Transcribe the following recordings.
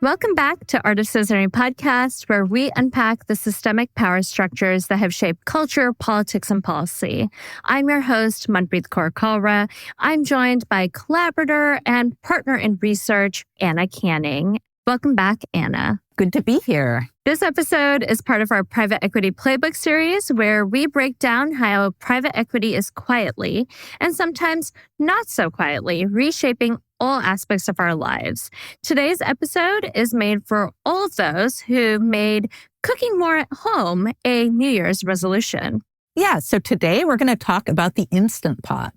Welcome back to Art of Scissoring podcast, where we unpack the systemic power structures that have shaped culture, politics, and policy. I'm your host, Manpreet Kaur Kalra. I'm joined by collaborator and partner in research, Anna Canning. Welcome back, Anna. Good to be here. This episode is part of our Private Equity Playbook series, where we break down how private equity is quietly, and sometimes not so quietly, reshaping all aspects of our lives. Today's episode is made for all of those who made cooking more at home a New Year's resolution. Yeah, so today we're going to talk about the Instant Pot,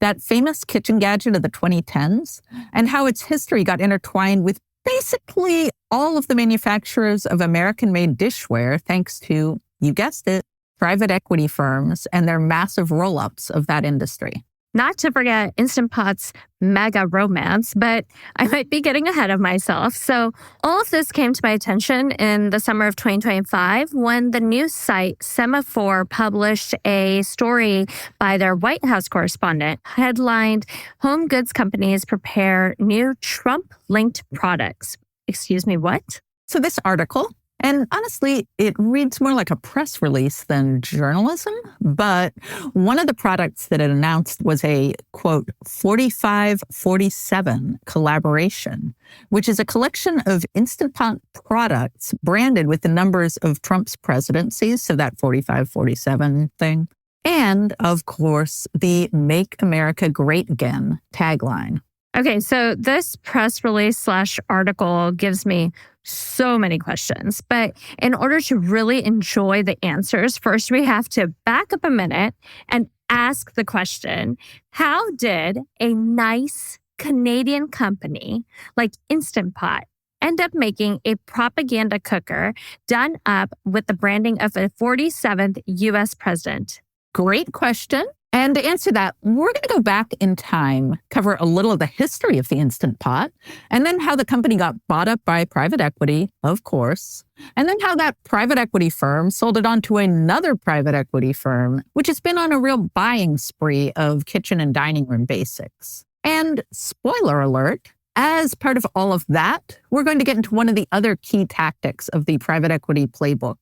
that famous kitchen gadget of the 2010s, and how its history got intertwined with basically all of the manufacturers of American-made dishware, thanks to, you guessed it, private equity firms and their massive roll-ups of that industry. Not to forget Instant Pot's MAGA romance, but I might be getting ahead of myself. So all of this came to my attention in the summer of 2025 when the news site Semaphore published a story by their White House correspondent headlined, "Home Goods Companies Prepare New Trump-Linked Products." Excuse me, what? So this article, and honestly, it reads more like a press release than journalism, but one of the products that it announced was a, quote, 4547 collaboration, which is a collection of Instant Pot products branded with the numbers of Trump's presidencies, so that 4547 thing, and, of course, the Make America Great Again tagline. Okay, so this press release / article gives me so many questions, but in order to really enjoy the answers, first we have to back up a minute and ask the question, how did a nice Canadian company like Instant Pot end up making a propaganda cooker done up with the branding of a 47th U.S. president? Great question. And to answer that, we're going to go back in time, cover a little of the history of the Instant Pot, and then how the company got bought up by private equity, of course, and then how that private equity firm sold it on to another private equity firm, which has been on a real buying spree of kitchen and dining room basics. And spoiler alert, as part of all of that, we're going to get into one of the other key tactics of the private equity playbook,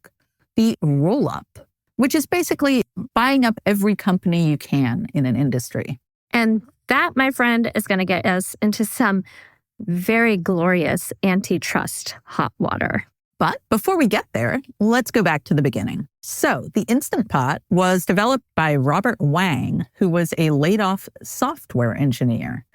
the roll-up, which is basically buying up every company you can in an industry. And that, my friend, is going to get us into some very glorious antitrust hot water. But before we get there, let's go back to the beginning. So the Instant Pot was developed by Robert Wang, who was a laid-off software engineer.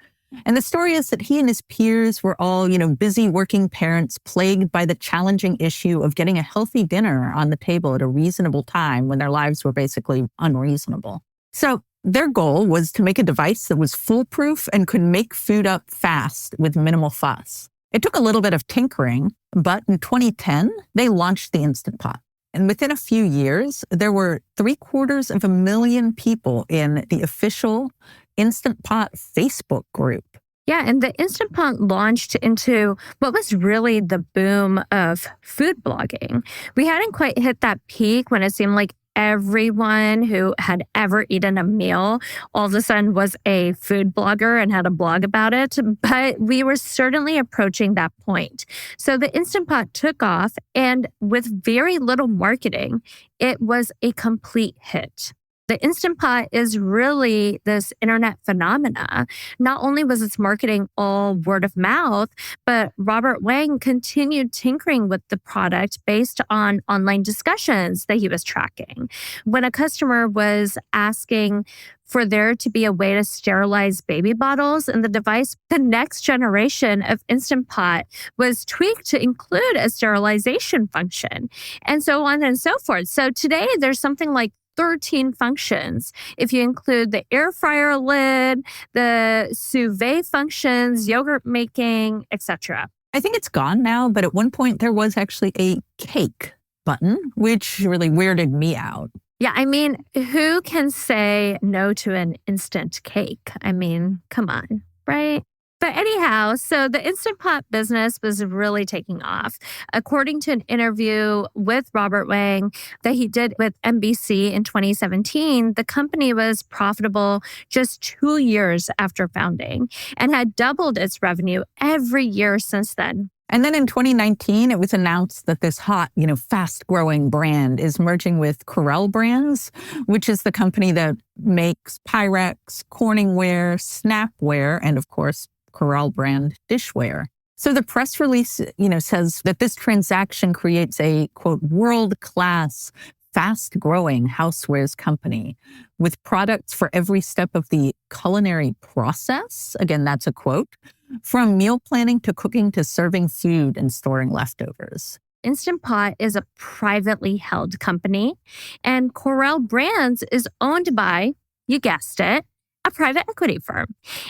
And the story is that he and his peers were all, busy working parents plagued by the challenging issue of getting a healthy dinner on the table at a reasonable time when their lives were basically unreasonable. So their goal was to make a device that was foolproof and could make food up fast with minimal fuss. It took a little bit of tinkering, but in 2010, they launched the Instant Pot. And within a few years, there were 750,000 people in the official Instant Pot Facebook group. Yeah, and the Instant Pot launched into what was really the boom of food blogging. We hadn't quite hit that peak when it seemed like everyone who had ever eaten a meal all of a sudden was a food blogger and had a blog about it. But we were certainly approaching that point. So the Instant Pot took off, and with very little marketing, it was a complete hit. The Instant Pot is really this internet phenomena. Not only was its marketing all word of mouth, but Robert Wang continued tinkering with the product based on online discussions that he was tracking. When a customer was asking for there to be a way to sterilize baby bottles in the device, the next generation of Instant Pot was tweaked to include a sterilization function, and so on and so forth. So today there's something like 13 functions. If you include the air fryer lid, the sous vide functions, yogurt making, etc. I think it's gone now, but at one point there was actually a cake button, which really weirded me out. Yeah, I mean, who can say no to an instant cake? I mean, come on, right? But anyhow, so the Instant Pot business was really taking off. According to an interview with Robert Wang that he did with NBC in 2017, the company was profitable just 2 years after founding and had doubled its revenue every year since then. And then in 2019, it was announced that this hot, fast-growing brand is merging with Corelle Brands, which is the company that makes Pyrex, Corningware, Snapware, and of course, Corelle brand dishware. So the press release, says that this transaction creates a, quote, world-class, fast-growing housewares company with products for every step of the culinary process. Again, that's a quote. From meal planning to cooking to serving food and storing leftovers. Instant Pot is a privately held company, and Corelle Brands is owned by, you guessed it, a private equity firm.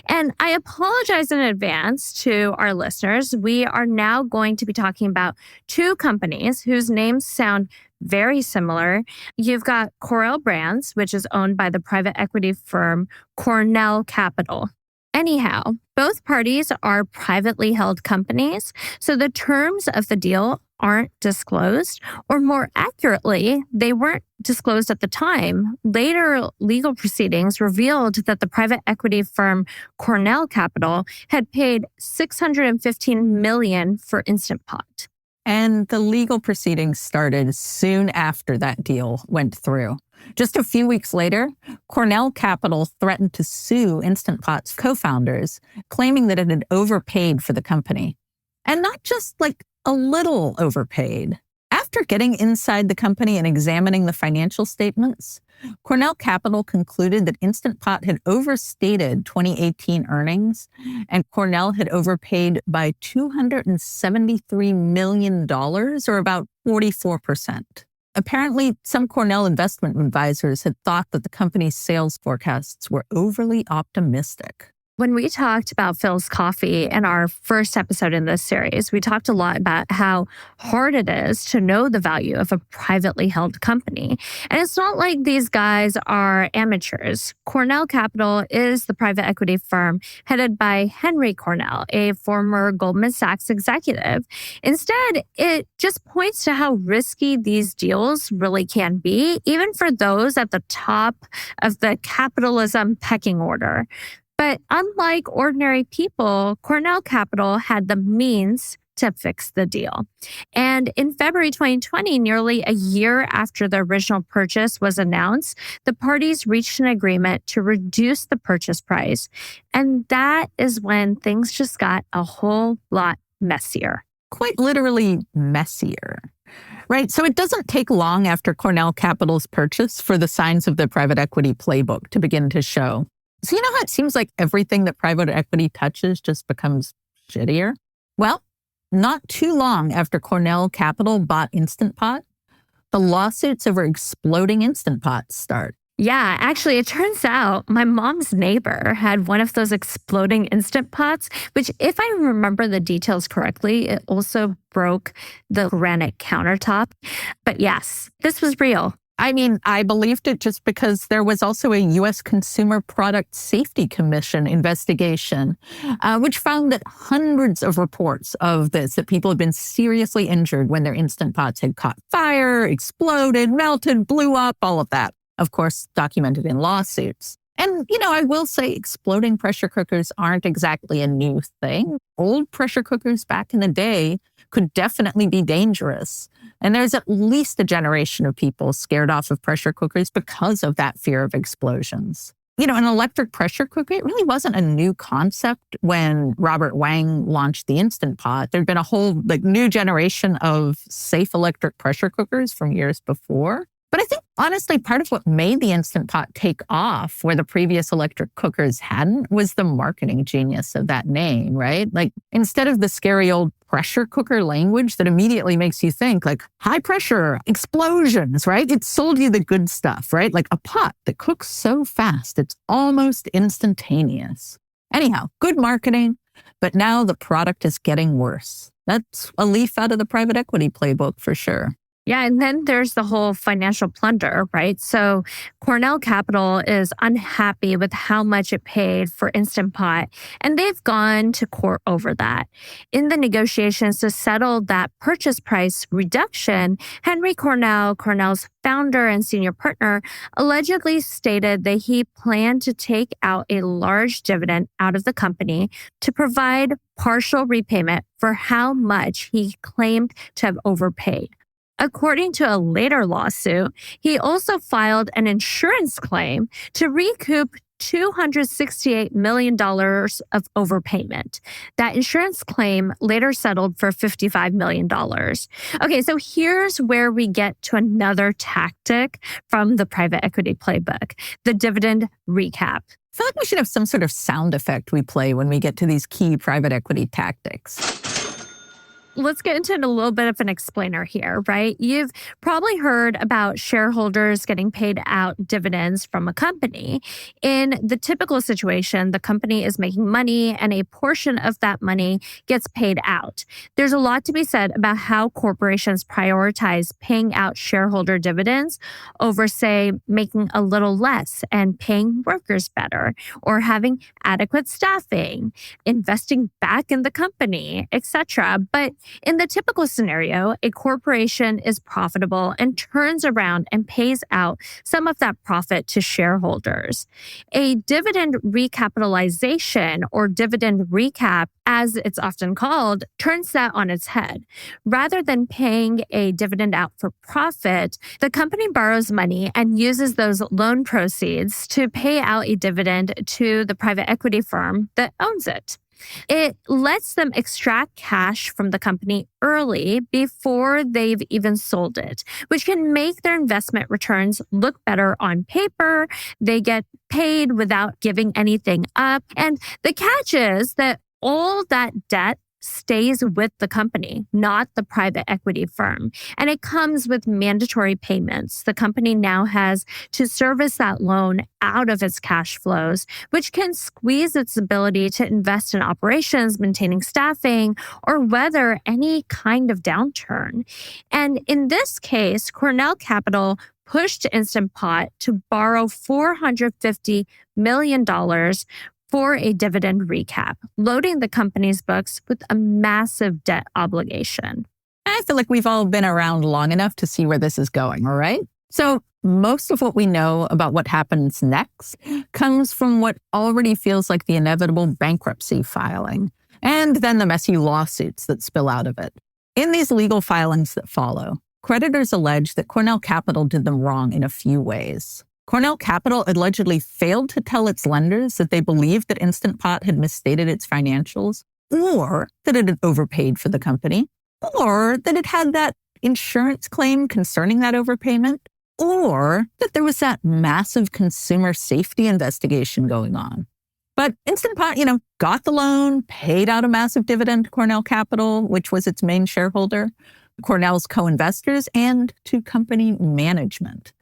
And I apologize in advance to our listeners. We are now going to be talking about two companies whose names sound very similar. You've got Corelle Brands, which is owned by the private equity firm Cornell Capital. Anyhow, both parties are privately held companies, so the terms of the deal aren't disclosed, or more accurately, they weren't disclosed at the time. Later legal proceedings revealed that the private equity firm Cornell Capital had paid $615 million for Instant Pot. And the legal proceedings started soon after that deal went through. Just a few weeks later, Cornell Capital threatened to sue Instant Pot's co-founders, claiming that it had overpaid for the company. And not just a little overpaid. After getting inside the company and examining the financial statements, Cornell Capital concluded that Instant Pot had overstated 2018 earnings, and Cornell had overpaid by $273 million, or about 44%. Apparently, some Cornell investment advisors had thought that the company's sales forecasts were overly optimistic. When we talked about Phil's Coffee in our first episode in this series, we talked a lot about how hard it is to know the value of a privately held company. And it's not like these guys are amateurs. Cornell Capital is the private equity firm headed by Henry Cornell, a former Goldman Sachs executive. Instead, it just points to how risky these deals really can be, even for those at the top of the capitalism pecking order. But unlike ordinary people, Cornell Capital had the means to fix the deal. And in February 2020, nearly a year after the original purchase was announced, the parties reached an agreement to reduce the purchase price. And that is when things just got a whole lot messier. Quite literally messier. Right. So it doesn't take long after Cornell Capital's purchase for the signs of the private equity playbook to begin to show. So you know how it seems like everything that private equity touches just becomes shittier? Well, not too long after Cornell Capital bought Instant Pot, the lawsuits over exploding Instant Pots start. Yeah, actually, it turns out my mom's neighbor had one of those exploding Instant Pots, which, if I remember the details correctly, it also broke the granite countertop. But yes, this was real. I mean, I believed it just because there was also a U.S. Consumer Product Safety Commission investigation, which found that hundreds of reports of this, that people had been seriously injured when their Instant Pots had caught fire, exploded, melted, blew up, all of that. Of course, documented in lawsuits. And, I will say exploding pressure cookers aren't exactly a new thing. Old pressure cookers back in the day could definitely be dangerous. And there's at least a generation of people scared off of pressure cookers because of that fear of explosions. An electric pressure cooker, it really wasn't a new concept when Robert Wang launched the Instant Pot. There'd been a whole new generation of safe electric pressure cookers from years before. But I think, honestly, part of what made the Instant Pot take off where the previous electric cookers hadn't was the marketing genius of that name, right? Instead of the scary old pressure cooker language that immediately makes you think high pressure, explosions, right? It sold you the good stuff, right? Like a pot that cooks so fast, it's almost instantaneous. Anyhow, good marketing, but now the product is getting worse. That's a leaf out of the private equity playbook for sure. Yeah, and then there's the whole financial plunder, right? So Cornell Capital is unhappy with how much it paid for Instant Pot, and they've gone to court over that. In the negotiations to settle that purchase price reduction, Henry Cornell, Cornell's founder and senior partner, allegedly stated that he planned to take out a large dividend out of the company to provide partial repayment for how much he claimed to have overpaid. According to a later lawsuit, he also filed an insurance claim to recoup $268 million of overpayment. That insurance claim later settled for $55 million. Okay, so here's where we get to another tactic from the private equity playbook, the dividend recap. I feel like we should have some sort of sound effect we play when we get to these key private equity tactics. Let's get into a little bit of an explainer here, right? You've probably heard about shareholders getting paid out dividends from a company. In the typical situation, the company is making money and a portion of that money gets paid out. There's a lot to be said about how corporations prioritize paying out shareholder dividends over, say, making a little less and paying workers better, or having adequate staffing, investing back in the company, etc. But in the typical scenario, a corporation is profitable and turns around and pays out some of that profit to shareholders. A dividend recapitalization, or dividend recap, as it's often called, turns that on its head. Rather than paying a dividend out for profit, the company borrows money and uses those loan proceeds to pay out a dividend to the private equity firm that owns it. It lets them extract cash from the company early before they've even sold it, which can make their investment returns look better on paper. They get paid without giving anything up. And the catch is that all that debt stays with the company, not the private equity firm. And it comes with mandatory payments. The company now has to service that loan out of its cash flows, which can squeeze its ability to invest in operations, maintaining staffing, or weather any kind of downturn. And in this case, Cornell Capital pushed Instant Pot to borrow $450 million for a dividend recap, loading the company's books with a massive debt obligation. I feel like we've all been around long enough to see where this is going, all right? So most of what we know about what happens next comes from what already feels like the inevitable bankruptcy filing, and then the messy lawsuits that spill out of it. In these legal filings that follow, creditors allege that Cornell Capital did them wrong in a few ways. Cornell Capital allegedly failed to tell its lenders that they believed that Instant Pot had misstated its financials, or that it had overpaid for the company, or that it had that insurance claim concerning that overpayment, or that there was that massive consumer safety investigation going on. But Instant Pot, got the loan, paid out a massive dividend to Cornell Capital, which was its main shareholder, Cornell's co-investors, and to company management.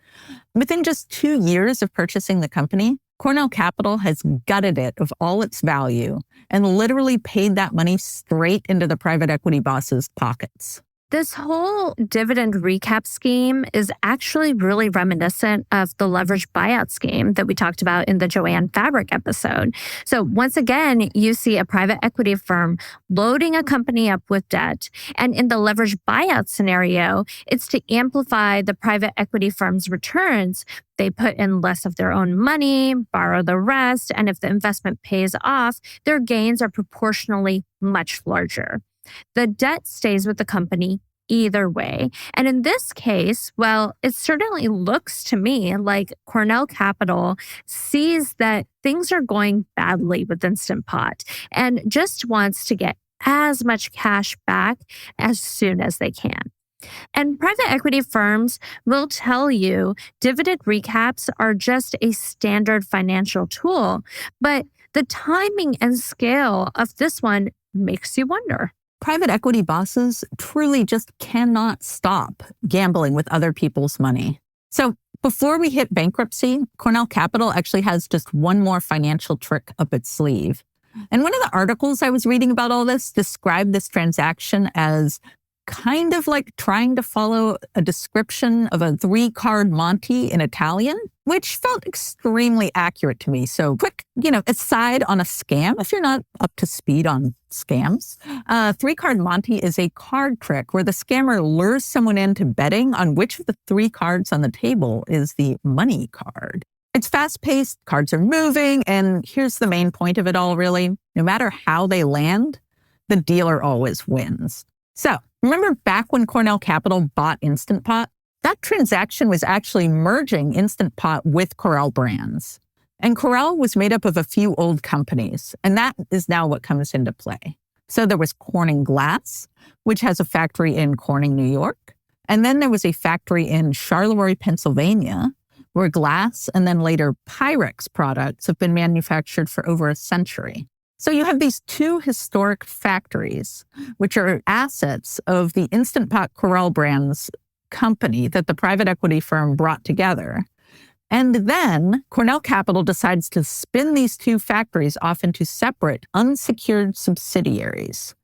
Within just 2 years of purchasing the company, Cornell Capital has gutted it of all its value and literally paid that money straight into the private equity boss's pockets. This whole dividend recap scheme is actually really reminiscent of the leveraged buyout scheme that we talked about in the Joanne Fabric episode. So once again, you see a private equity firm loading a company up with debt. And in the leveraged buyout scenario, it's to amplify the private equity firm's returns. They put in less of their own money, borrow the rest, and if the investment pays off, their gains are proportionally much larger. The debt stays with the company either way. And in this case, well, it certainly looks to me like Cornell Capital sees that things are going badly with Instant Pot and just wants to get as much cash back as soon as they can. And private equity firms will tell you dividend recaps are just a standard financial tool, but the timing and scale of this one makes you wonder. Private equity bosses truly just cannot stop gambling with other people's money. So before we hit bankruptcy, Cornell Capital actually has just one more financial trick up its sleeve. And one of the articles I was reading about all this described this transaction as kind of like trying to follow a description of a 3-card Monte in Italian, which felt extremely accurate to me. So quick, aside on a scam, if you're not up to speed on scams, 3-card Monte is a card trick where the scammer lures someone into betting on which of the 3 cards on the table is the money card. It's fast-paced, cards are moving, and here's the main point of it all, really. No matter how they land, the dealer always wins. So, remember back when Cornell Capital bought Instant Pot? That transaction was actually merging Instant Pot with Corel Brands. And Corel was made up of a few old companies, and that is now what comes into play. So there was Corning Glass, which has a factory in Corning, New York. And then there was a factory in Charleroi, Pennsylvania, where glass and then later Pyrex products have been manufactured for over a century. So you have these 2 historic factories, which are assets of the Instant Pot Corel Brands company that the private equity firm brought together. And then Cornell Capital decides to spin these 2 factories off into separate, unsecured subsidiaries.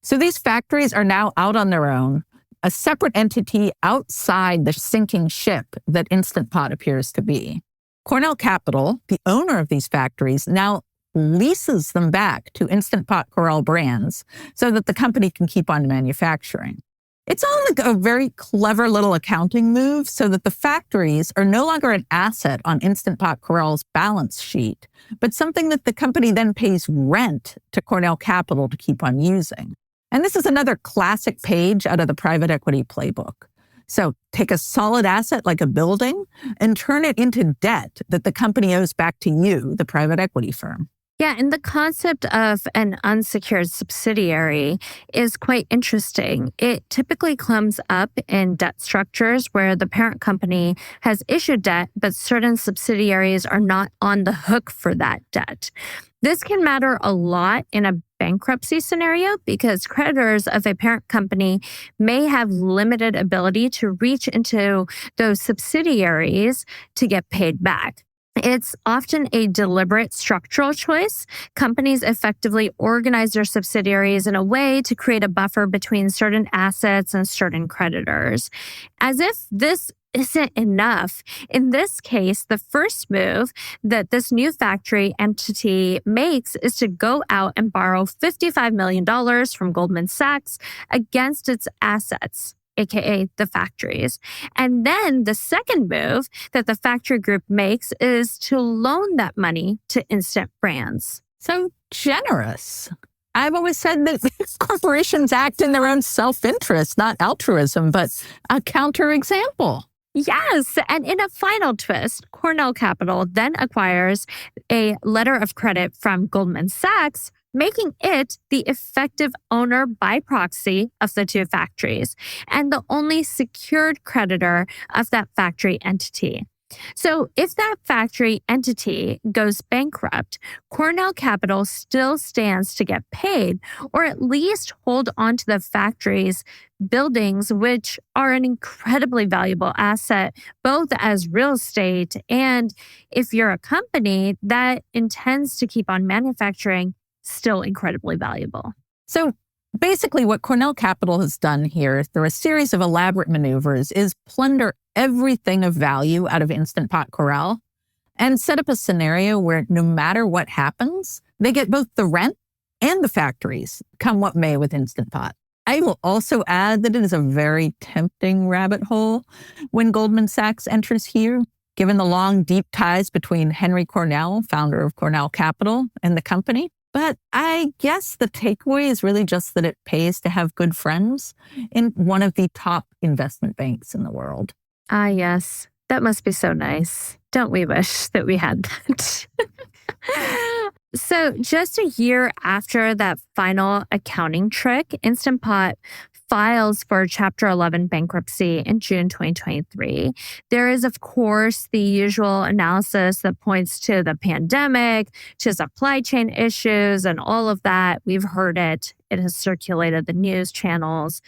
So these factories are now out on their own, a separate entity outside the sinking ship that Instant Pot appears to be. Cornell Capital, the owner of these factories, now leases them back to Instant Pot Corel Brands so that the company can keep on manufacturing. It's all like a very clever little accounting move so that the factories are no longer an asset on Instant Pot Corel's balance sheet, but something that the company then pays rent to Cornell Capital to keep on using. And this is another classic page out of the Private Equity Playbook. So take a solid asset like a building and turn it into debt that the company owes back to you, the private equity firm. Yeah, and the concept of an unsecured subsidiary is quite interesting. It typically comes up in debt structures where the parent company has issued debt, but certain subsidiaries are not on the hook for that debt. This can matter a lot in a bankruptcy scenario because creditors of a parent company may have limited ability to reach into those subsidiaries to get paid back. It's often a deliberate structural choice. Companies effectively organize their subsidiaries in a way to create a buffer between certain assets and certain creditors. As if this isn't enough. In this case, the first move that this new factory entity makes is to go out and borrow $55 million from Goldman Sachs against its assets, aka the factories. And then the second move that the factory group makes is to loan that money to Instant Brands. So generous. I've always said that corporations act in their own self-interest, not altruism, but a counterexample. Yes. And in a final twist, Cornell Capital then acquires a letter of credit from Goldman Sachs, making it the effective owner by proxy of the 2 factories and the only secured creditor of that factory entity. So if that factory entity goes bankrupt, Cornell Capital still stands to get paid, or at least hold on to the factory's buildings, which are an incredibly valuable asset, both as real estate and if you're a company that intends to keep on manufacturing, still incredibly valuable. So basically what Cornell Capital has done here through a series of elaborate maneuvers is plunder everything of value out of Instant Pot Corel and set up a scenario where no matter what happens, they get both the rent and the factories, come what may with Instant Pot. I will also add that it is a very tempting rabbit hole when Goldman Sachs enters here, given the long, deep ties between Henry Cornell, founder of Cornell Capital, and the company. But I guess the takeaway is really just that it pays to have good friends in one of the top investment banks in the world. Ah, yes. That must be so nice. Don't we wish that we had that? So just a year after that final accounting trick, Instant Pot files for Chapter 11 bankruptcy in June 2023. There is, of course, the usual analysis that points to the pandemic, to supply chain issues, and all of that. We've heard it. It has circulated the news channels.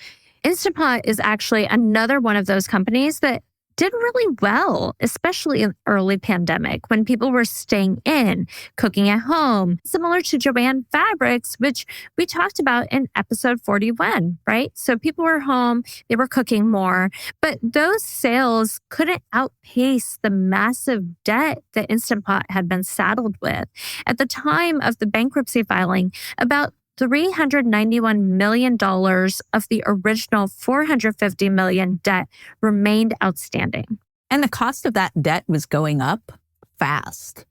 Instant Pot is actually another one of those companies that did really well, especially in early pandemic when people were staying in, cooking at home, similar to Joanne Fabrics, which we talked about in episode 41, right? So people were home, they were cooking more, but those sales couldn't outpace the massive debt that Instant Pot had been saddled with. At the time of the bankruptcy filing, about $391 million of the original $450 million debt remained outstanding. And the cost of that debt was going up fast.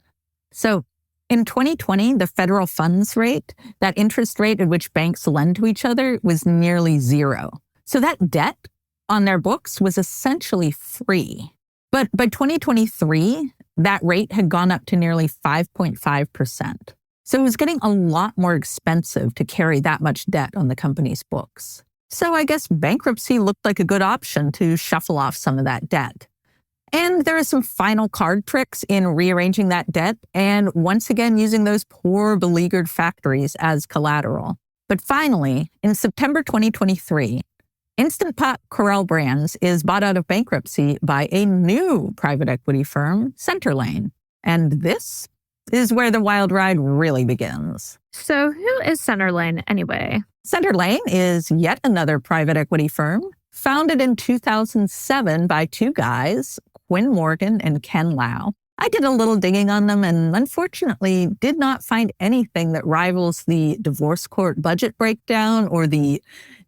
So in 2020, the federal funds rate, that interest rate at which banks lend to each other, was nearly zero. So that debt on their books was essentially free. But by 2023, that rate had gone up to nearly 5.5%. So it was getting a lot more expensive to carry that much debt on the company's books. So I guess bankruptcy looked like a good option to shuffle off some of that debt. And there are some final card tricks in rearranging that debt and once again using those poor beleaguered factories as collateral. But finally, in September 2023, Instant Pot Corel Brands is bought out of bankruptcy by a new private equity firm, Centerlane. And this is where the wild ride really begins. So who is Centerlane anyway? Centerlane is yet another private equity firm founded in 2007 by two guys, Quinn Morgan and Ken Lau. I did a little digging on them and unfortunately did not find anything that rivals the divorce court budget breakdown or the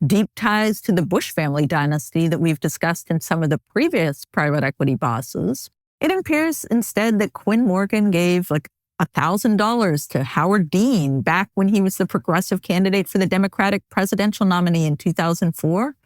deep ties to the Bush family dynasty that we've discussed in some of the previous private equity bosses. It appears instead that Quinn Morgan gave $1,000 to Howard Dean back when he was the progressive candidate for the Democratic presidential nominee in 2004.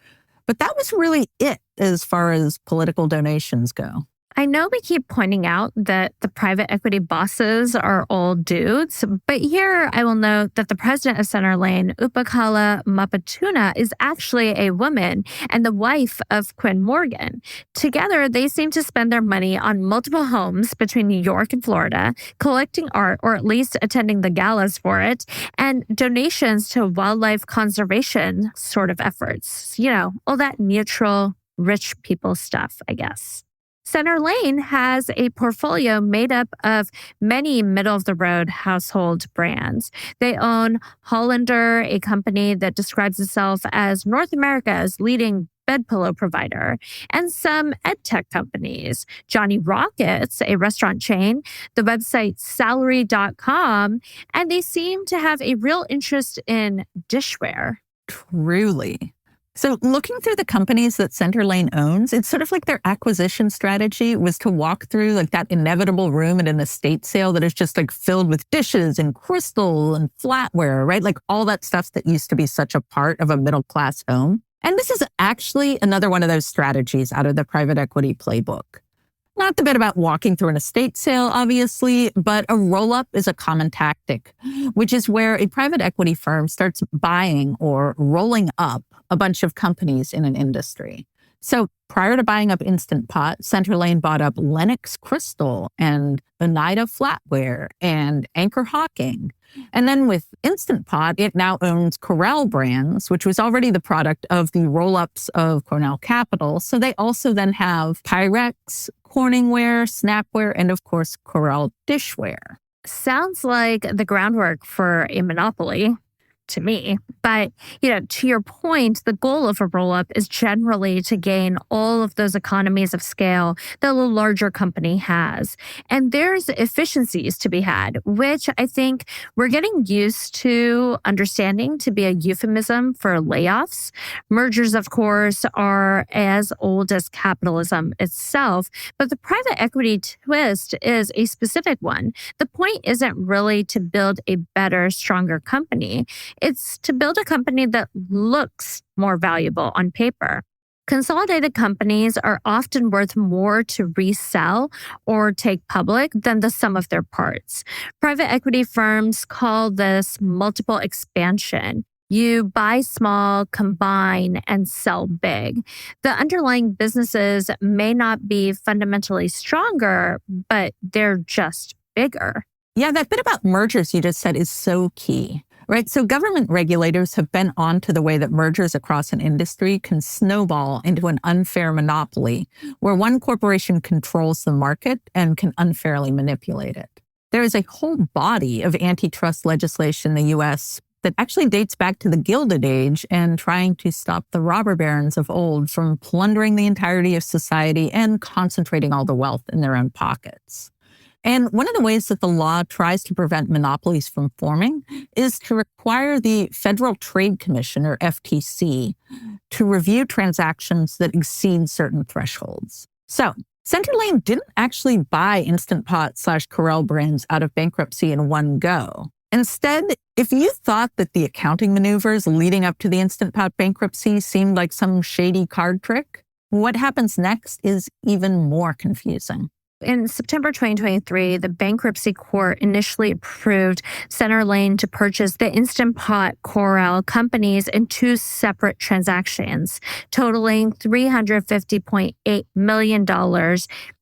But that was really it as far as political donations go. I know we keep pointing out that the private equity bosses are all dudes, but here I will note that the president of Centerlane, Upakala Mapatuna, is actually a woman and the wife of Quinn Morgan. Together, they seem to spend their money on multiple homes between New York and Florida, collecting art or at least attending the galas for it, and donations to wildlife conservation sort of efforts. You know, all that neutral, rich people stuff, I guess. Centerlane has a portfolio made up of many middle-of-the-road household brands. They own Hollander, a company that describes itself as North America's leading bed pillow provider, and some ed tech companies, Johnny Rockets, a restaurant chain, the website salary.com, and they seem to have a real interest in dishware. Truly. So looking through the companies that Centerlane owns, it's sort of like their acquisition strategy was to walk through that inevitable room at an estate sale that is just filled with dishes and crystal and flatware, right? All that stuff that used to be such a part of a middle-class home. And this is actually another one of those strategies out of the private equity playbook. Not the bit about walking through an estate sale, obviously, but a roll-up is a common tactic, which is where a private equity firm starts buying or rolling up a bunch of companies in an industry. So prior to buying up Instant Pot, Centerlane bought up Lennox Crystal and Oneida Flatware and Anchor Hawking. And then with Instant Pot, it now owns Corel Brands, which was already the product of the roll-ups of Cornell Capital. So they also then have Pyrex, Corningware, Snapware, and of course, Corel Dishware. Sounds like the groundwork for a monopoly to me. But, to your point, the goal of a roll-up is generally to gain all of those economies of scale that a larger company has. And there's efficiencies to be had, which I think we're getting used to understanding to be a euphemism for layoffs. Mergers, of course, are as old as capitalism itself, but the private equity twist is a specific one. The point isn't really to build a better, stronger company. It's to build a company that looks more valuable on paper. Consolidated companies are often worth more to resell or take public than the sum of their parts. Private equity firms call this multiple expansion. You buy small, combine, and sell big. The underlying businesses may not be fundamentally stronger, but they're just bigger. Yeah, that bit about mergers you just said is so key. right? So government regulators have been onto the way that mergers across an industry can snowball into an unfair monopoly where one corporation controls the market and can unfairly manipulate it. There is a whole body of antitrust legislation in the U.S. that actually dates back to the Gilded Age and trying to stop the robber barons of old from plundering the entirety of society and concentrating all the wealth in their own pockets. And one of the ways that the law tries to prevent monopolies from forming is to require the Federal Trade Commission, or FTC, to review transactions that exceed certain thresholds. So Centerlane didn't actually buy Instant Pot/Corel brands out of bankruptcy in one go. Instead, if you thought that the accounting maneuvers leading up to the Instant Pot bankruptcy seemed like some shady card trick, what happens next is even more confusing. In September 2023, the bankruptcy court initially approved Centerlane to purchase the Instant Pot Corel companies in two separate transactions, totaling $350.8 million.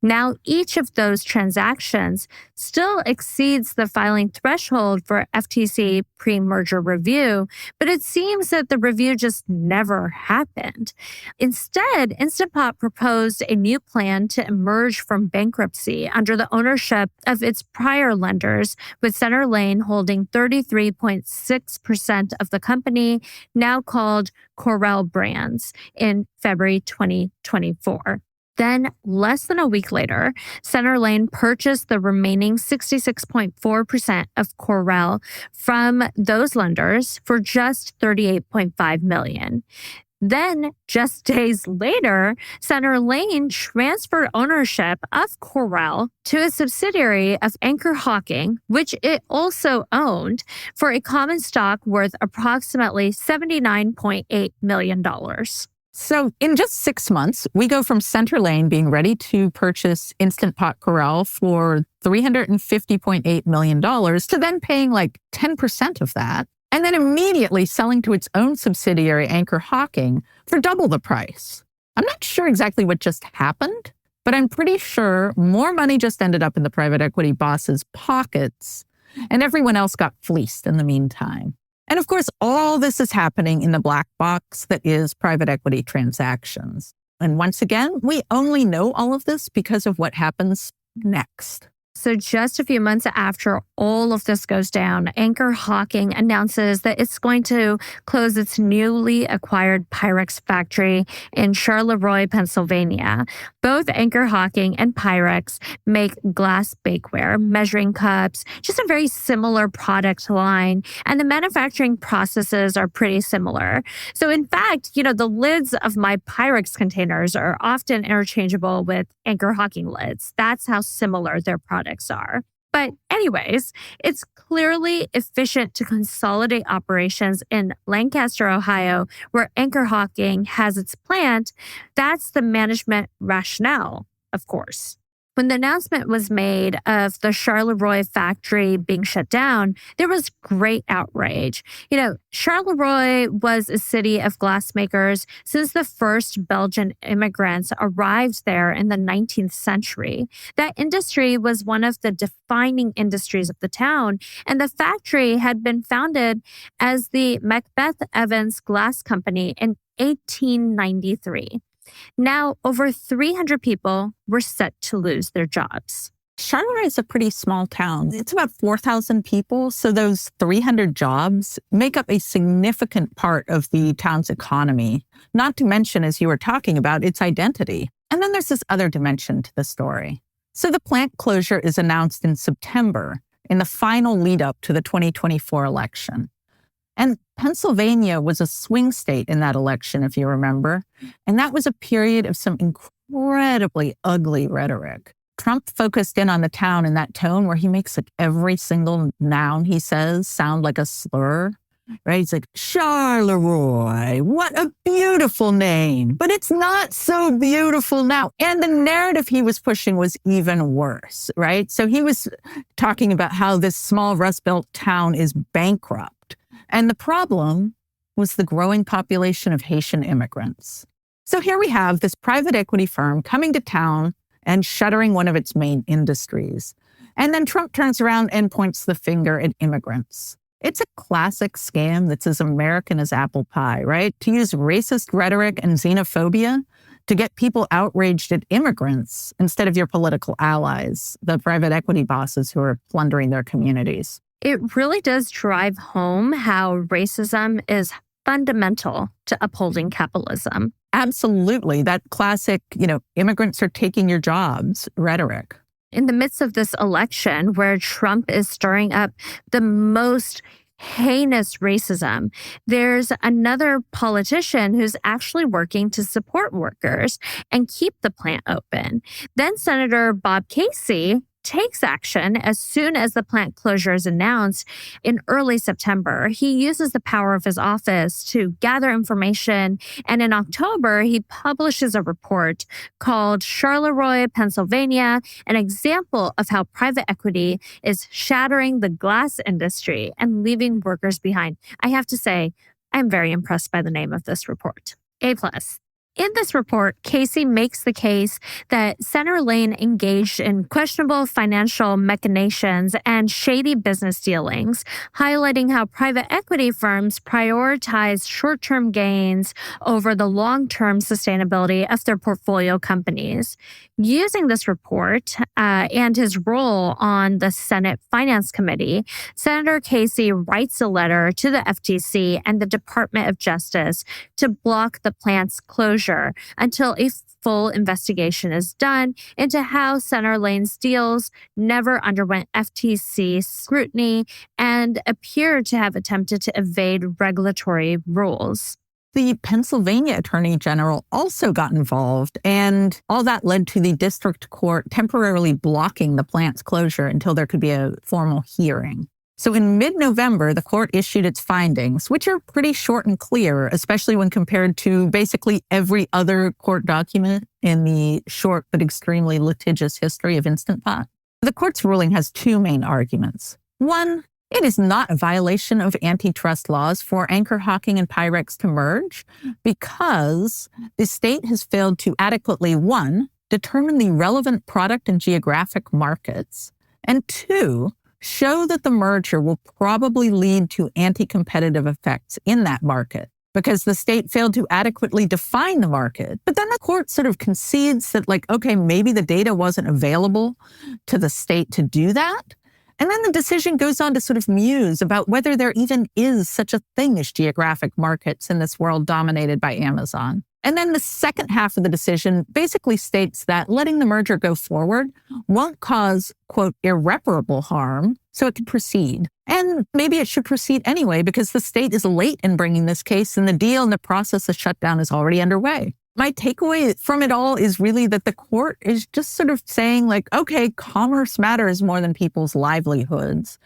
Now, each of those transactions still exceeds the filing threshold for FTC pre-merger review, but it seems that the review just never happened. Instead, Instant Pot proposed a new plan to emerge from bankruptcy under the ownership of its prior lenders, with Centerlane holding 33.6% of the company, now called Corel Brands, in February 2024. Then, less than a week later, Centerlane purchased the remaining 66.4% of Corel from those lenders for just $38.5 million. Then, just days later, Centerlane transferred ownership of Corel to a subsidiary of Anchor Hawking, which it also owned, for a common stock worth approximately $79.8 million. So in just 6 months, we go from Centerlane being ready to purchase Instant Pot Corel for $350.8 million to then paying like 10% of that, and then immediately selling to its own subsidiary, Anchor Hawking, for double the price. I'm not sure exactly what just happened, but I'm pretty sure more money just ended up in the private equity boss's pockets, and everyone else got fleeced in the meantime. And of course, all this is happening in the black box that is private equity transactions. And once again, we only know all of this because of what happens next. So just a few months after all of this goes down, Anchor Hawking announces that it's going to close its newly acquired Pyrex factory in Charleroi, Pennsylvania. Both Anchor Hawking and Pyrex make glass bakeware, measuring cups, just a very similar product line, and the manufacturing processes are pretty similar. So in fact, the lids of my Pyrex containers are often interchangeable with Anchor Hawking lids. That's how similar their products are. But anyways, it's clearly efficient to consolidate operations in Lancaster, Ohio, where Anchor Hawking has its plant. That's the management rationale, of course. When the announcement was made of the Charleroi factory being shut down, there was great outrage. Charleroi was a city of glassmakers since the first Belgian immigrants arrived there in the 19th century. That industry was one of the defining industries of the town, and the factory had been founded as the Macbeth Evans Glass Company in 1893. Now, over 300 people were set to lose their jobs. Charleroi is a pretty small town. It's about 4,000 people, so those 300 jobs make up a significant part of the town's economy, not to mention, as you were talking about, its identity. And then there's this other dimension to the story. So the plant closure is announced in September, in the final lead up to the 2024 election. And Pennsylvania was a swing state in that election, if you remember. And that was a period of some incredibly ugly rhetoric. Trump focused in on the town in that tone where he makes like every single noun he says sound like a slur, right? He's like, Charleroi, what a beautiful name, but it's not so beautiful now. And the narrative he was pushing was even worse, right? So he was talking about how this small Rust Belt town is bankrupt. And the problem was the growing population of Haitian immigrants. So here we have this private equity firm coming to town and shuttering one of its main industries. And then Trump turns around and points the finger at immigrants. It's a classic scam that's as American as apple pie, right? To use racist rhetoric and xenophobia to get people outraged at immigrants instead of your political allies, the private equity bosses who are plundering their communities. It really does drive home how racism is fundamental to upholding capitalism. Absolutely. That classic, immigrants are taking your jobs rhetoric. In the midst of this election where Trump is stirring up the most heinous racism, there's another politician who's actually working to support workers and keep the plant open. Then Senator Bob Casey takes action as soon as the plant closure is announced in early September. He uses the power of his office to gather information, and in October, he publishes a report called Charleroi, Pennsylvania, an example of how private equity is shattering the glass industry and leaving workers behind. I have to say, I'm very impressed by the name of this report. A+. In this report, Casey makes the case that Senator Lane engaged in questionable financial machinations and shady business dealings, highlighting how private equity firms prioritize short-term gains over the long-term sustainability of their portfolio companies. Using this report and his role on the Senate Finance Committee, Senator Casey writes a letter to the FTC and the Department of Justice to block the plant's closure until a full investigation is done into how Senator Lane's deals never underwent FTC scrutiny and appeared to have attempted to evade regulatory rules. The Pennsylvania Attorney General also got involved, and all that led to the district court temporarily blocking the plant's closure until there could be a formal hearing. So in mid-November, the court issued its findings, which are pretty short and clear, especially when compared to basically every other court document in the short but extremely litigious history of Instant Pot. The court's ruling has two main arguments. One, it is not a violation of antitrust laws for Anchor Hocking and Pyrex to merge because the state has failed to adequately, one, determine the relevant product and geographic markets, and two, show that the merger will probably lead to anti-competitive effects in that market because the state failed to adequately define the market. But then the court sort of concedes that, okay, maybe the data wasn't available to the state to do that. And then the decision goes on to sort of muse about whether there even is such a thing as geographic markets in this world dominated by Amazon. And then the second half of the decision basically states that letting the merger go forward won't cause, quote, irreparable harm, so it can proceed. And maybe it should proceed anyway because the state is late in bringing this case and the deal and the process of shutdown is already underway. My takeaway from it all is really that the court is just sort of saying okay, commerce matters more than people's livelihoods.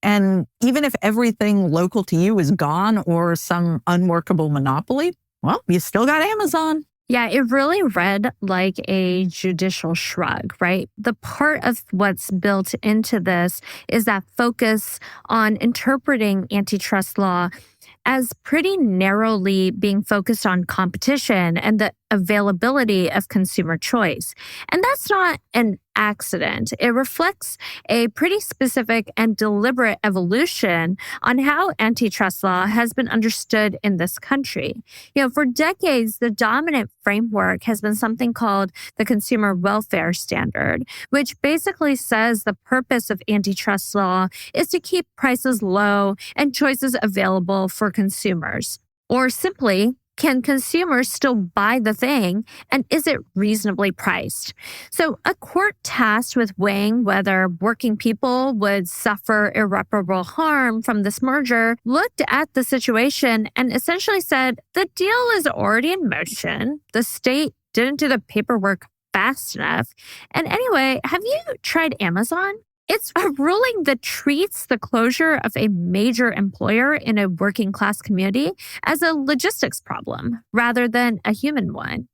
And even if everything local to you is gone or some unworkable monopoly, well, you still got Amazon. Yeah, it really read like a judicial shrug, right? The part of what's built into this is that focus on interpreting antitrust law as pretty narrowly being focused on competition and the availability of consumer choice. And that's not an accident. It reflects a pretty specific and deliberate evolution on how antitrust law has been understood in this country. For decades, the dominant framework has been something called the Consumer Welfare Standard, which basically says the purpose of antitrust law is to keep prices low and choices available for consumers. Or simply, can consumers still buy the thing, and is it reasonably priced? So a court tasked with weighing whether working people would suffer irreparable harm from this merger looked at the situation and essentially said, the deal is already in motion. The state didn't do the paperwork fast enough. And anyway, have you tried Amazon? It's a ruling that treats the closure of a major employer in a working class community as a logistics problem rather than a human one.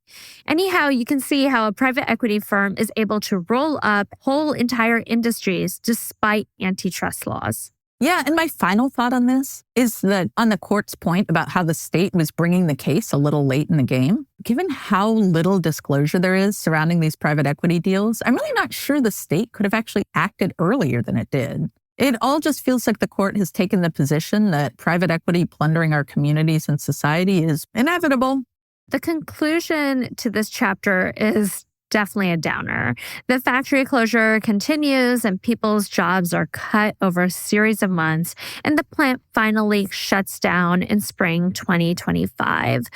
Anyhow, you can see how a private equity firm is able to roll up whole entire industries despite antitrust laws. Yeah, and my final thought on this is that on the court's point about how the state was bringing the case a little late in the game, given how little disclosure there is surrounding these private equity deals, I'm really not sure the state could have actually acted earlier than it did. It all just feels like the court has taken the position that private equity plundering our communities and society is inevitable. The conclusion to this chapter is definitely a downer. The factory closure continues and people's jobs are cut over a series of months, and the plant finally shuts down in spring 2025.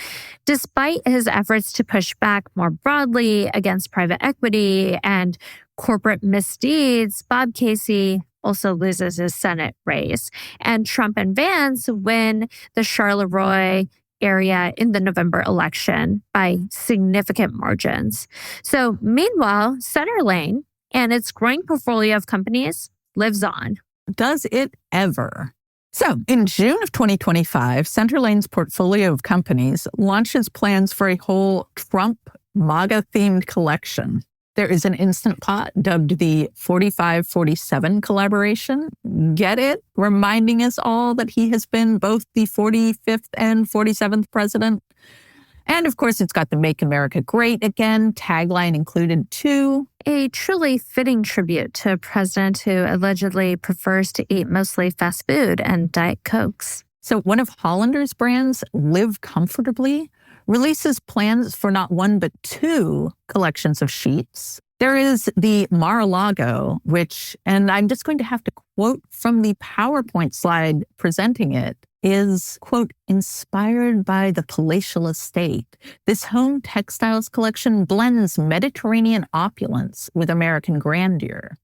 Despite his efforts to push back more broadly against private equity and corporate misdeeds, Bob Casey also loses his Senate race, and Trump and Vance win the Charleroi area in the November election by significant margins. So meanwhile, Centerlane and its growing portfolio of companies lives on. Does it ever? So in June of 2025, Centerlane's portfolio of companies launches plans for a whole Trump MAGA-themed collection. There is an Instant Pot dubbed the 45-47 collaboration. Get it? Reminding us all that he has been both the 45th and 47th president. And of course, it's got the Make America Great Again tagline included too. A truly fitting tribute to a president who allegedly prefers to eat mostly fast food and Diet Cokes. So one of Hollander's brands, Live Comfortably, releases plans for not one but two collections of sheets. There is the Mar-a-Lago, which, and I'm just going to have to quote from the PowerPoint slide presenting it, is, quote, inspired by the palatial estate. This home textiles collection blends Mediterranean opulence with American grandeur.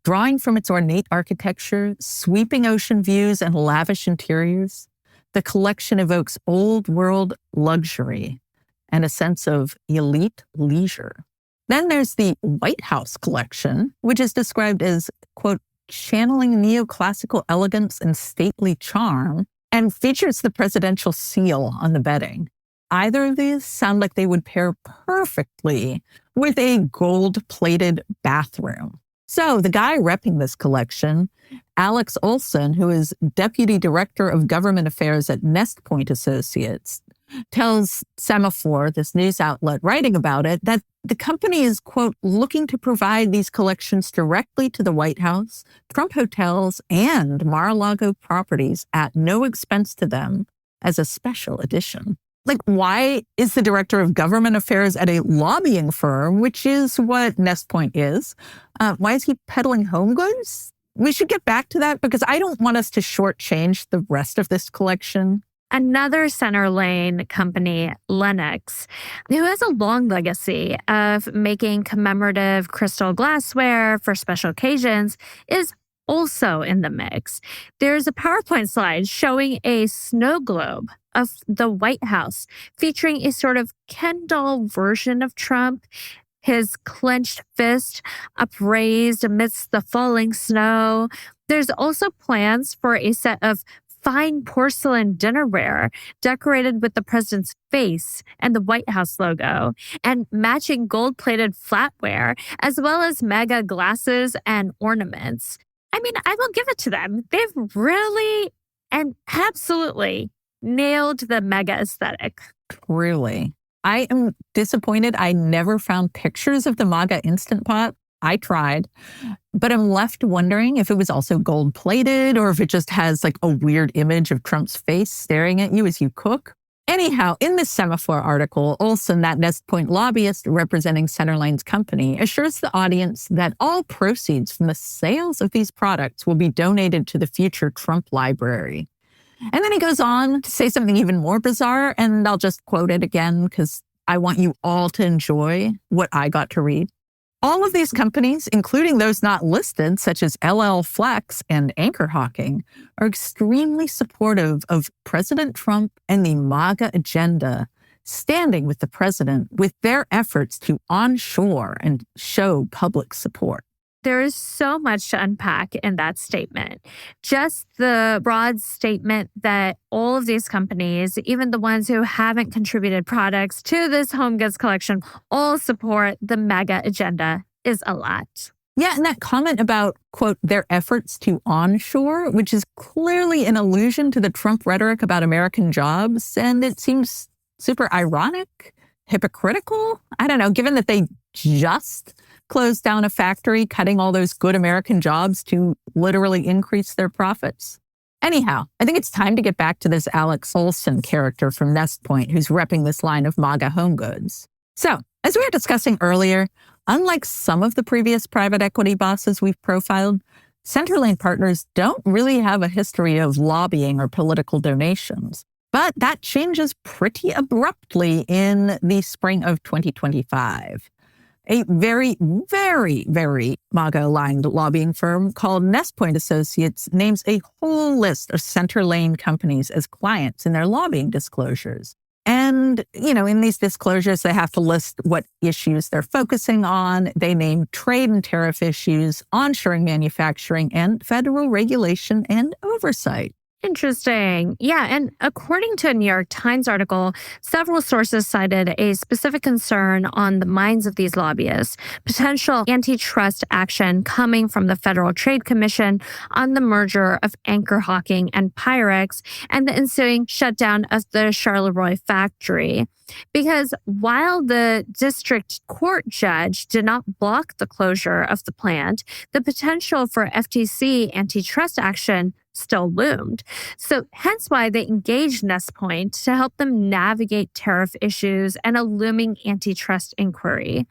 Drawing from its ornate architecture, sweeping ocean views, and lavish interiors, the collection evokes old-world luxury and a sense of elite leisure. Then there's the White House collection, which is described as, quote, channeling neoclassical elegance and stately charm, and features the presidential seal on the bedding. Either of these sound like they would pair perfectly with a gold-plated bathroom. So the guy repping this collection, Alex Olson, who is Deputy Director of Government Affairs at Nest Point Associates, tells Semaphore, this news outlet writing about it, that the company is, quote, looking to provide these collections directly to the White House, Trump hotels, and Mar-a-Lago properties at no expense to them as a special edition. Like, why is the director of government affairs at a lobbying firm, which is what Nest Point is, why is he peddling home goods? We should get back to that because I don't want us to shortchange the rest of this collection. Another Centerlane company, Lennox, who has a long legacy of making commemorative crystal glassware for special occasions, is also in the mix. There's a PowerPoint slide showing a snow globe of the White House featuring a sort of Ken doll version of Trump, his clenched fist upraised amidst the falling snow. There's also plans for a set of fine porcelain dinnerware decorated with the president's face and the White House logo, and matching gold-plated flatware, as well as MAGA glasses and ornaments. I mean, I will give it to them. They've really and absolutely nailed the MAGA aesthetic. Truly. I am disappointed I never found pictures of the MAGA Instant Pot. I tried, but I'm left wondering if it was also gold-plated or if it just has like a weird image of Trump's face staring at you as you cook. Anyhow, in this Semaphore article, Olson, that Nest Point lobbyist representing Centerlane's company, assures the audience that all proceeds from the sales of these products will be donated to the future Trump Library. And then he goes on to say something even more bizarre, and I'll just quote it again because I want you all to enjoy what I got to read. All of these companies, including those not listed, such as LL Flex and Anchor Hawking, are extremely supportive of President Trump and the MAGA agenda, standing with the president with their efforts to onshore and show public support. There is so much to unpack in that statement. Just the broad statement that all of these companies, even the ones who haven't contributed products to this home goods collection, all support the MAGA agenda is a lot. Yeah, and that comment about, quote, their efforts to onshore, which is clearly an allusion to the Trump rhetoric about American jobs, and it seems super ironic, hypocritical. I don't know, given that they just close down a factory, cutting all those good American jobs to literally increase their profits. Anyhow, I think it's time to get back to this Alex Olson character from Nest Point who's repping this line of MAGA home goods. So, as we were discussing earlier, unlike some of the previous private equity bosses we've profiled, Centerlane partners don't really have a history of lobbying or political donations. But that changes pretty abruptly in the spring of 2025. A very, very, very MAGA-aligned lobbying firm called Nest Point Associates names a whole list of Centerlane companies as clients in their lobbying disclosures. And, in these disclosures, they have to list what issues they're focusing on. They name trade and tariff issues, onshoring manufacturing, and federal regulation and oversight. Interesting. Yeah. And according to a New York Times article, several sources cited a specific concern on the minds of these lobbyists, potential antitrust action coming from the Federal Trade Commission on the merger of Anchor Hawking and Pyrex and the ensuing shutdown of the Charleroi factory. Because while the district court judge did not block the closure of the plant, the potential for FTC antitrust action still loomed. So hence why they engaged Nest Point to help them navigate tariff issues and a looming antitrust inquiry.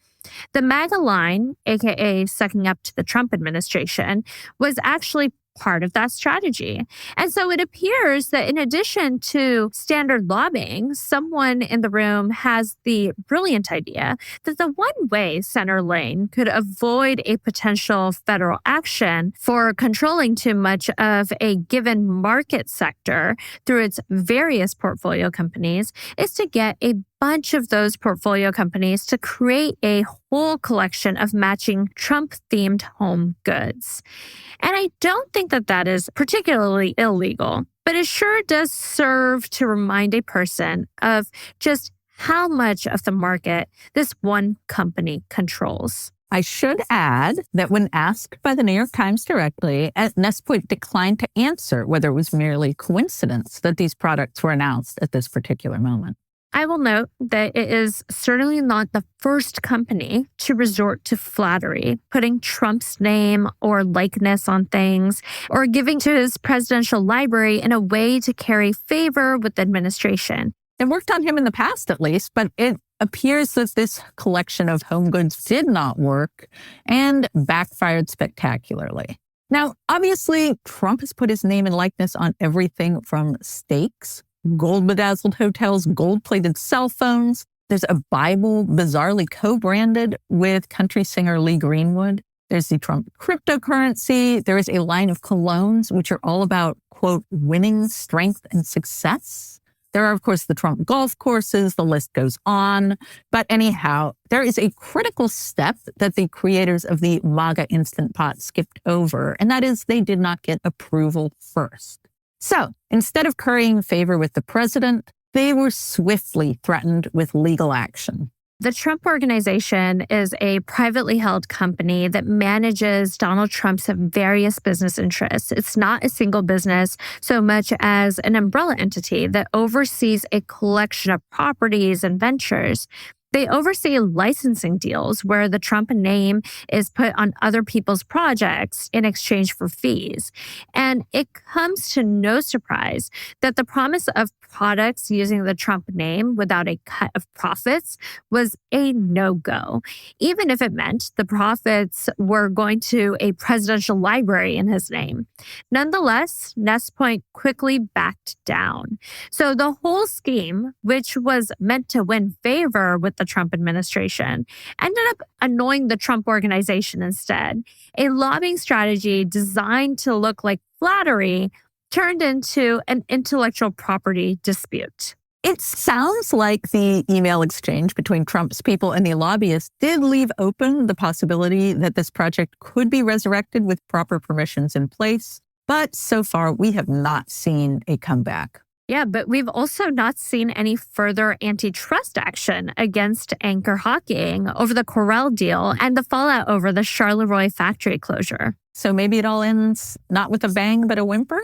The MAGA line, aka sucking up to the Trump administration, was actually part of that strategy. And so it appears that in addition to standard lobbying, someone in the room has the brilliant idea that the one way Centerlane could avoid a potential federal action for controlling too much of a given market sector through its various portfolio companies is to get a bunch of those portfolio companies to create a whole collection of matching Trump-themed home goods. And I don't think that that is particularly illegal, but it sure does serve to remind a person of just how much of the market this one company controls. I should add that when asked by the New York Times directly, Nest Point declined to answer whether it was merely coincidence that these products were announced at this particular moment. I will note that it is certainly not the first company to resort to flattery, putting Trump's name or likeness on things, or giving to his presidential library in a way to carry favor with the administration. It worked on him in the past, at least, but it appears that this collection of home goods did not work and backfired spectacularly. Now, obviously, Trump has put his name and likeness on everything from steaks, gold-bedazzled hotels, gold-plated cell phones. There's a Bible bizarrely co-branded with country singer Lee Greenwood. There's the Trump cryptocurrency. There is a line of colognes, which are all about, quote, winning, strength, and success. There are, of course, the Trump golf courses. The list goes on. But anyhow, there is a critical step that the creators of the MAGA Instant Pot skipped over, and that is they did not get approval first. So instead of currying favor with the president, they were swiftly threatened with legal action. The Trump Organization is a privately held company that manages Donald Trump's various business interests. It's not a single business so much as an umbrella entity that oversees a collection of properties and ventures. They oversee licensing deals where the Trump name is put on other people's projects in exchange for fees. And it comes to no surprise that the promise of products using the Trump name without a cut of profits was a no-go, even if it meant the profits were going to a presidential library in his name. Nonetheless, Nest Point quickly backed down. So the whole scheme, which was meant to win favor with the Trump administration, ended up annoying the Trump Organization instead. A lobbying strategy designed to look like flattery turned into an intellectual property dispute. It sounds like the email exchange between Trump's people and the lobbyists did leave open the possibility that this project could be resurrected with proper permissions in place. But so far, we have not seen a comeback. Yeah, but we've also not seen any further antitrust action against Anchor Hawking over the Corel deal and the fallout over the Charleroi factory closure. So maybe it all ends not with a bang, but a whimper?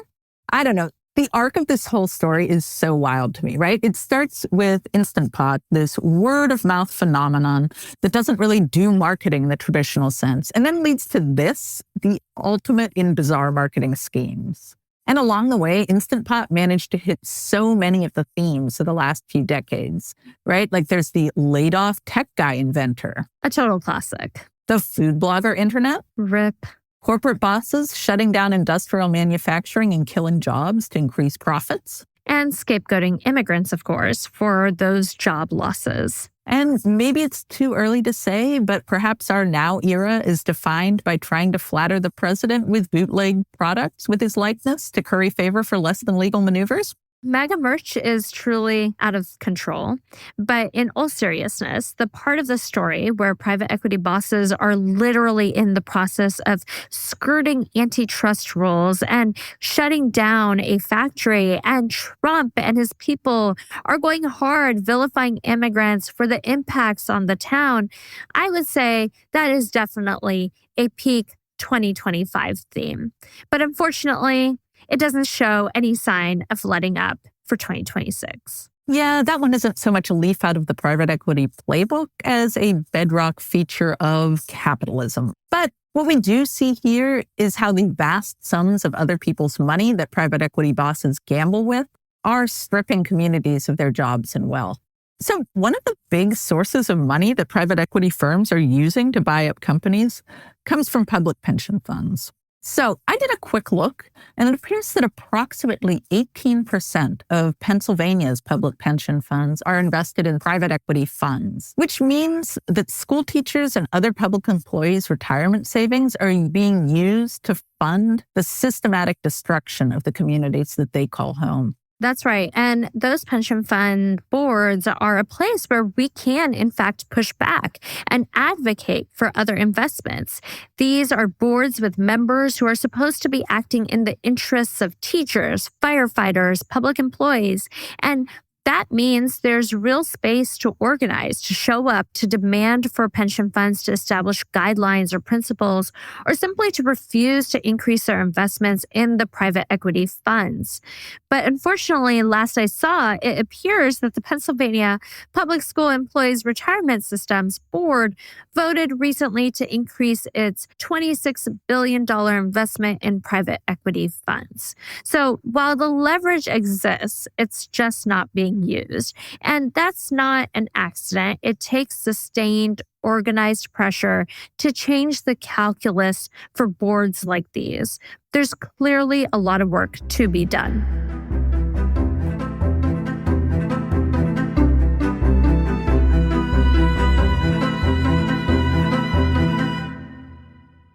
I don't know. The arc of this whole story is so wild to me, right? It starts with Instant Pot, this word of mouth phenomenon that doesn't really do marketing in the traditional sense, and then leads to this, the ultimate in bizarre marketing schemes. And along the way, Instant Pot managed to hit so many of the themes of the last few decades, right? Like there's the laid-off tech guy inventor, A total classic. the food blogger internet, RIP. corporate bosses shutting down industrial manufacturing and killing jobs to increase profits. And scapegoating immigrants, of course, for those job losses. And maybe it's too early to say, but perhaps our now era is defined by trying to flatter the president with bootleg products with his likeness to curry favor for less than legal maneuvers. MAGA merch is truly out of control. But in all seriousness, the part of the story where private equity bosses are literally in the process of skirting antitrust rules and shutting down a factory, and Trump and his people are going hard vilifying immigrants for the impacts on the town, I would say that is definitely a peak 2025 theme. But unfortunately, it doesn't show any sign of letting up for 2026. Yeah, that one isn't so much a leaf out of the private equity playbook as a bedrock feature of capitalism. But what we do see here is how the vast sums of other people's money that private equity bosses gamble with are stripping communities of their jobs and wealth. So one of the big sources of money that private equity firms are using to buy up companies comes from public pension funds. So I did a quick look, and it appears that approximately 18% of Pennsylvania's public pension funds are invested in private equity funds, which means that school teachers and other public employees' retirement savings are being used to fund the systematic destruction of the communities that they call home. That's right. And those pension fund boards are a place where we can, in fact, push back and advocate for other investments. These are boards with members who are supposed to be acting in the interests of teachers, firefighters, public employees, and that means there's real space to organize, to show up, to demand for pension funds to establish guidelines or principles, or simply to refuse to increase their investments in the private equity funds. But unfortunately, last I saw, it appears that the Pennsylvania Public School Employees Retirement Systems Board voted recently to increase its $26 billion investment in private equity funds. So while the leverage exists, it's just not being used. And that's not an accident. It takes sustained, organized pressure to change the calculus for boards like these. There's clearly a lot of work to be done.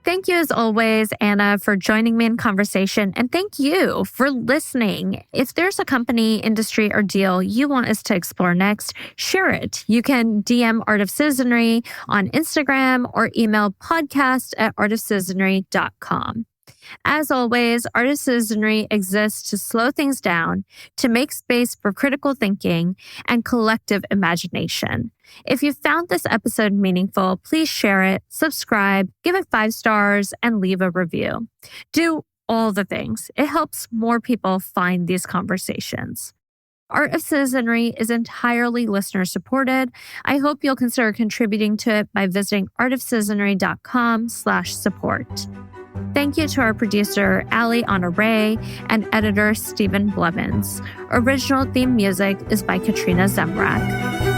Thank you, as always, Anna, for joining me in conversation. And thank you for listening. If there's a company, industry, or deal you want us to explore next, share it. You can DM Art of Citizenry on Instagram or email podcast@artofcitizenry.com. As always, Art of Citizenry exists to slow things down, to make space for critical thinking and collective imagination. If you found this episode meaningful, please share it, subscribe, give it 5 stars, and leave a review. Do all the things. It helps more people find these conversations. Art of Citizenry is entirely listener-supported. I hope you'll consider contributing to it by visiting artofcitizenry.com/support. Thank you to our producer, Ali Honore, and editor, Stephen Blevins. Original theme music is by Katrina Zemrak.